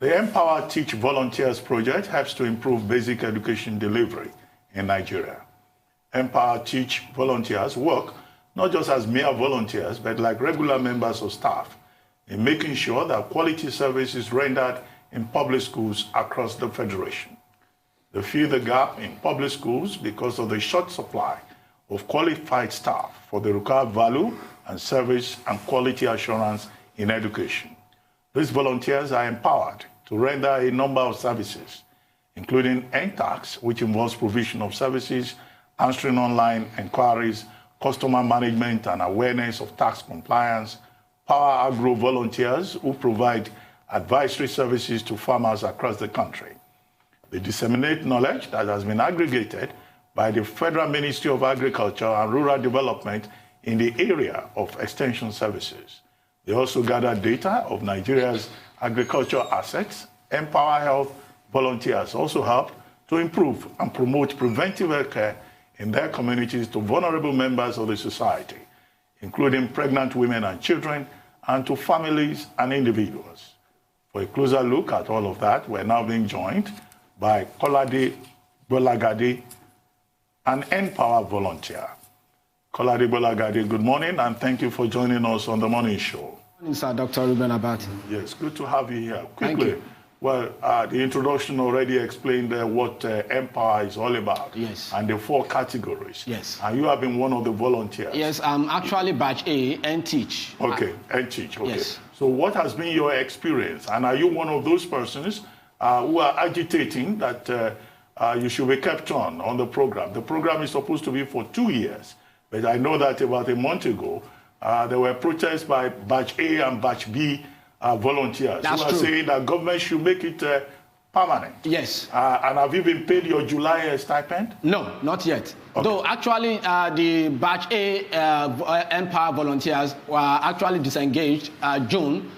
The Empower Teach Volunteers project helps to improve basic education delivery in Nigeria. Empower Teach volunteers work not just as mere volunteers, but like regular members of staff in making sure that quality service is rendered in public schools across the Federation. They fill the gap in public schools because of the short supply of qualified staff for the required value and service and quality assurance in education. These volunteers are empowered to render a number of services, including NTAX, which involves provision of services, answering online inquiries, customer management and awareness of tax compliance, Power Agro volunteers who provide advisory services to farmers across the country. They disseminate knowledge that has been aggregated by the Federal Ministry of Agriculture and Rural Development in the area of extension services. They also gather data of Nigeria's agricultural assets. Empower Health volunteers also help to improve and promote preventive health care in their communities to vulnerable members of the society, including pregnant women and children, and to families and individuals. For a closer look at all of that, we're now being joined by Kolade Gbolagade, an Empower volunteer. Kolade Gbolagade, good morning, and thank you for joining us on the morning show. Good morning, sir. Dr. Ruben Abati. Yes, good to have you here. Quickly, thank you. Well, the introduction already explained what Empower is all about. Yes. And the 4 categories. Yes. And you have been one of the volunteers. Yes, I'm actually batch A and teach. Okay, and teach. Okay. Yes. So what has been your experience? And are you one of those persons who are agitating that you should be kept on the program? The program is supposed to be for 2 years. But I know that about a month ago, there were protests by batch A and batch B volunteers. That's who are true. saying that government should make it permanent. Yes. And have you been paid your July stipend? No, not yet. Okay. Though actually the batch A Empower volunteers were actually disengaged June,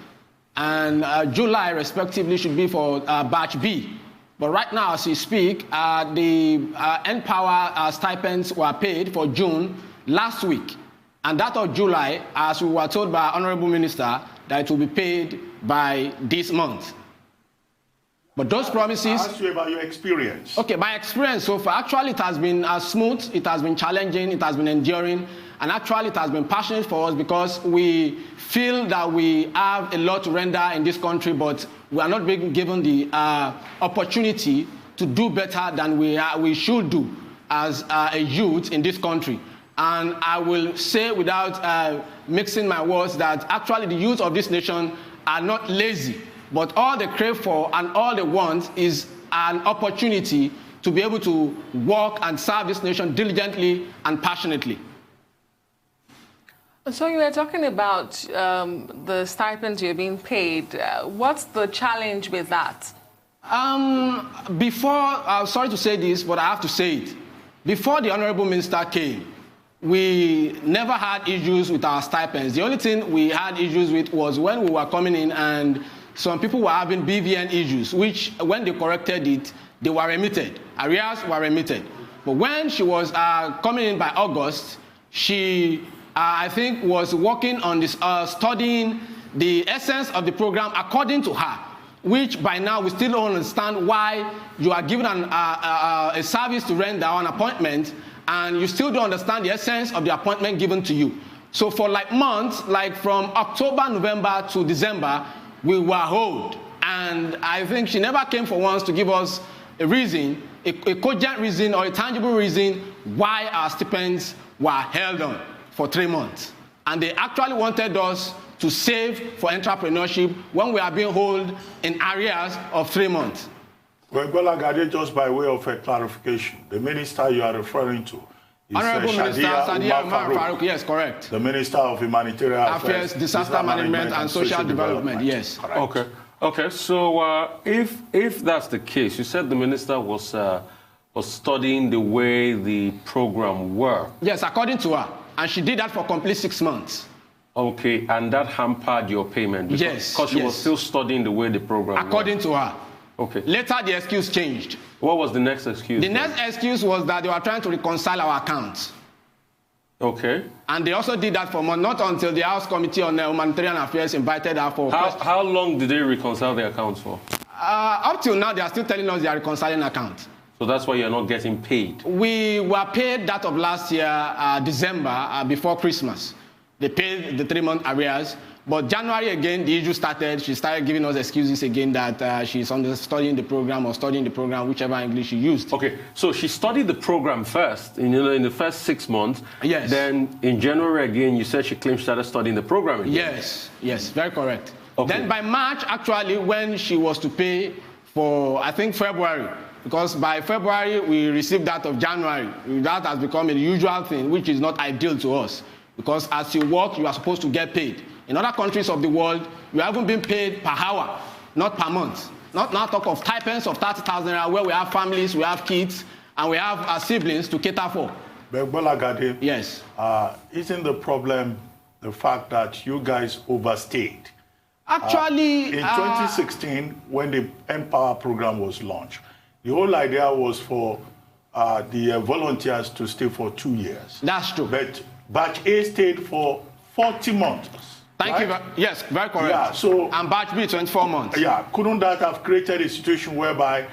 and July respectively should be for batch B. But right now, as we speak, the Empower stipends were paid for June last week. And that of July, as we were told by Honorable Minister, that it will be paid by this month. But those promises... I asked you about your experience. Okay, my experience so far, actually it has been smooth, it has been challenging, it has been enduring, and actually it has been passionate for us because we feel that we have a lot to render in this country, but we are not being given the opportunity to do better than we should do as a youth in this country. And I will say without mixing my words that actually the youth of this nation are not lazy, but all they crave for and all they want is an opportunity to be able to work and serve this nation diligently and passionately. So you were talking about the stipends you're being paid. What's the challenge with that? Sorry to say this, but I have to say it. Before the Honorable Minister came, we never had issues with our stipends. The only thing we had issues with was when we were coming in and some people were having BVN issues, which when they corrected it, they were remitted. Arrears were remitted. But when she was coming in by August, she, I think, was working on this, studying the essence of the program according to her, which by now we still don't understand why you are given a service to render an appointment and you still don't understand the essence of the appointment given to you. So for like months, like from October, November to December, we were hold. And I think she never came for once to give us a reason, a cogent reason or a tangible reason why our stipends were held on for 3 months. And they actually wanted us to save for entrepreneurship when we are being held in arrears of 3 months. Well, Gbolagade, just by way of a clarification, the minister you are referring to is Honorable Minister Sadiya Umar Farouk, yes, correct. The Minister of Humanitarian Affairs, Disaster Management and Social Development, yes. Correct. Okay. So if that's the case, you said the minister was studying the way the program worked. Yes, according to her, and she did that for complete 6 months. Okay, and that hampered your payment? Because she was still studying the way the program worked. According to her. Okay. Later, the excuse changed. What was the next excuse? The next excuse was that they were trying to reconcile our accounts. Okay. And they also did that for months, not until the House Committee on Humanitarian Affairs invited her for... How long did they reconcile the accounts for? Up till now, they are still telling us they are reconciling accounts. So that's why you're not getting paid. We were paid that of last year, December, before Christmas. They paid the 3-month arrears. But January again, the issue started. She started giving us excuses again that she's studying the program or studying the program, whichever English she used. Okay, so she studied the program first, in the first 6 months. Yes. Then in January again, you said she claimed she started studying the program again. Yes, yes, very correct. Okay. Then by March, actually, when she was to pay for, I think, February, because by February, we received that of January. That has become a usual thing, which is not ideal to us. Because as you work, you are supposed to get paid. In other countries of the world, you haven't been paid per hour, not per month. Not now talk of stipends of 30,000 naira, where we have families, we have kids, and we have our siblings to cater for. But Gbolagade, yes. Isn't the problem the fact that you guys overstayed? Actually, in 2016, when the Empower program was launched, the whole idea was for the volunteers to stay for 2 years. That's true. But Batch A stayed for 40 months. Thank you. Yes, very correct. Yeah, so, and Batch B, 24 months. Yeah, couldn't that have created a situation whereby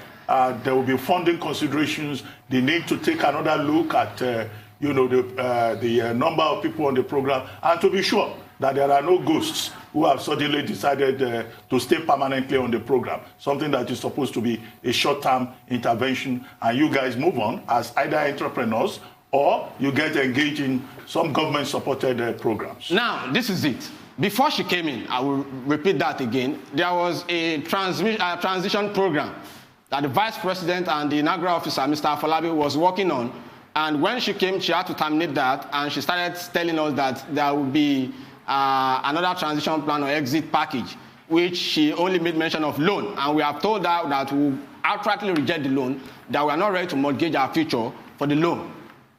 there will be funding considerations? They need to take another look at, the number of people on the program, and to be sure that there are no ghosts who have suddenly decided to stay permanently on the program, something that is supposed to be a short-term intervention, and you guys move on as either entrepreneurs or you get engaged in some government-supported programs. Now, this is it. Before she came in, I will repeat that again, there was a transition program that the Vice President and the inaugural officer, Mr. Afolabi, was working on. And when she came, she had to terminate that, and she started telling us that there would be another transition plan or exit package, which she only made mention of loan. And we have told her that we will outrightly reject the loan, that we are not ready to mortgage our future for the loan.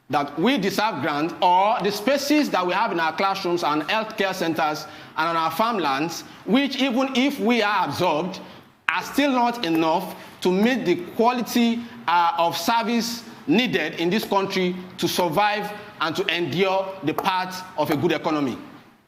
That we deserve grant, or the spaces that we have in our classrooms and healthcare centers and on our farmlands, which even if we are absorbed, are still not enough to meet the quality of service needed in this country to survive and to endure the path of a good economy.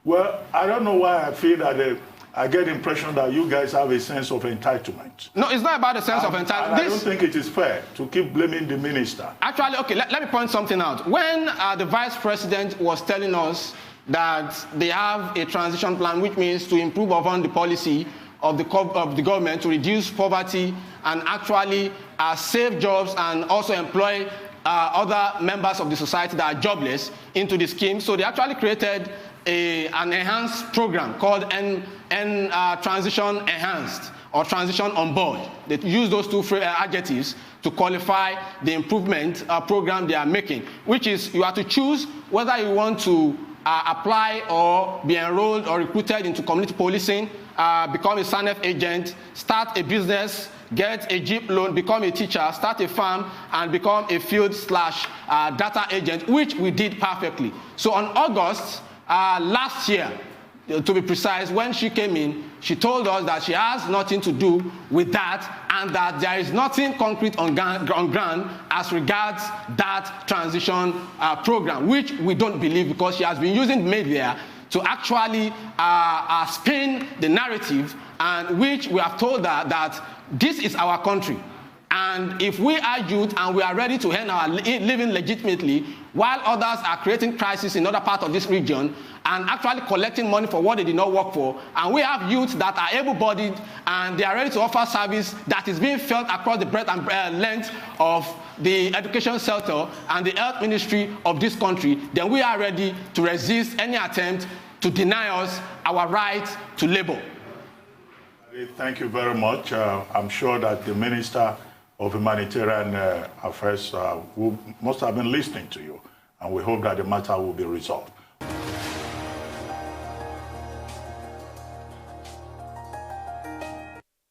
Well, I don't know why I feel that I get the impression that you guys have a sense of entitlement. No, it's not about a sense of entitlement. I don't think it is fair to keep blaming the minister. Actually, okay, let me point something out. When the Vice President was telling us that they have a transition plan, which means to improve upon the policy of the government to reduce poverty and actually save jobs and also employ other members of the society that are jobless into the scheme. So they actually created an enhanced program called Transition Enhanced or Transition on Board. They use those two adjectives to qualify the improvement program they are making, which is you have to choose whether you want to apply or be enrolled or recruited into community policing, become a SANEF agent, start a business, get a Jeep loan, become a teacher, start a farm, and become a field/data agent, which we did perfectly. So on August last year, to be precise, when she came in, she told us that she has nothing to do with that and that there is nothing concrete on ground as regards that transition program, which we don't believe because she has been using media to actually spin the narrative, and which we have told her that this is our country. And if we are youth and we are ready to earn our living legitimately, while others are creating crises in other parts of this region and actually collecting money for what they did not work for, and we have youth that are able-bodied and they are ready to offer service that is being felt across the breadth and length of the education sector and the health ministry of this country, then we are ready to resist any attempt to deny us our right to labor. Thank you very much. I'm sure that the Minister of Humanitarian Affairs must have been listening to you, and we hope that the matter will be resolved.